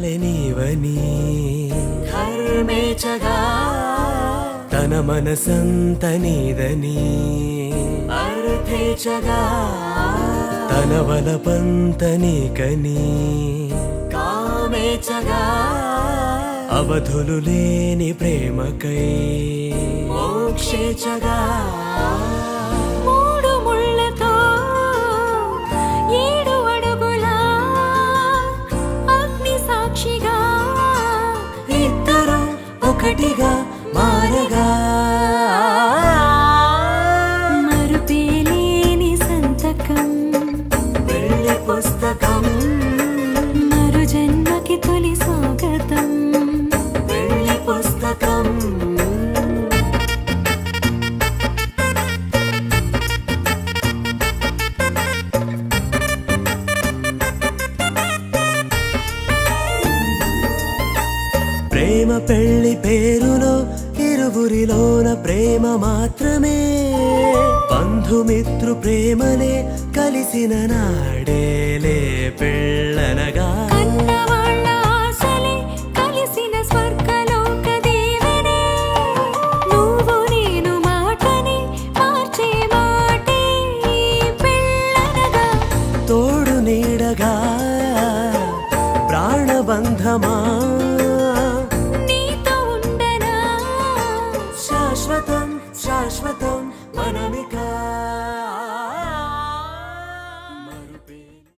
నమ్మాలి నీవని ధర్మేచగా తన మనసంత నీదని అర్థేచగా తన వలపంత నీకని కామేచగా అవధులు లేని ప్రేమకై మోక్షేచగా మూడు ముళ్ళతో 7 అడుగుల అగ్ని సాక్షిగా ఇద్దరు ఒకటిగా మారగా మరుపేలేని సంతకం వెళ్ళి పుస్తకం మరు జన్మకి తొలి స్వాగతం వెళ్ళి పుస్తకం ప్రేమ పెళ్లి పేరులో ఇరువురిలోన ప్రేమ మాత్రమే బంధుమిత్రు ప్రేమలే కలిసిన నాడేలే పెళ్ళనగా కన్నవాళ్ళ ఆశలే కలిసిన స్వర్గలోక దీవెనే నువ్వు నేను మాటని మార్చే మాటే పెళ్ళనగా తోడు నీడగా ప్రాణబంధమా నీతో ఉండనా శాశ్వతం శాశ్వతం మనమిక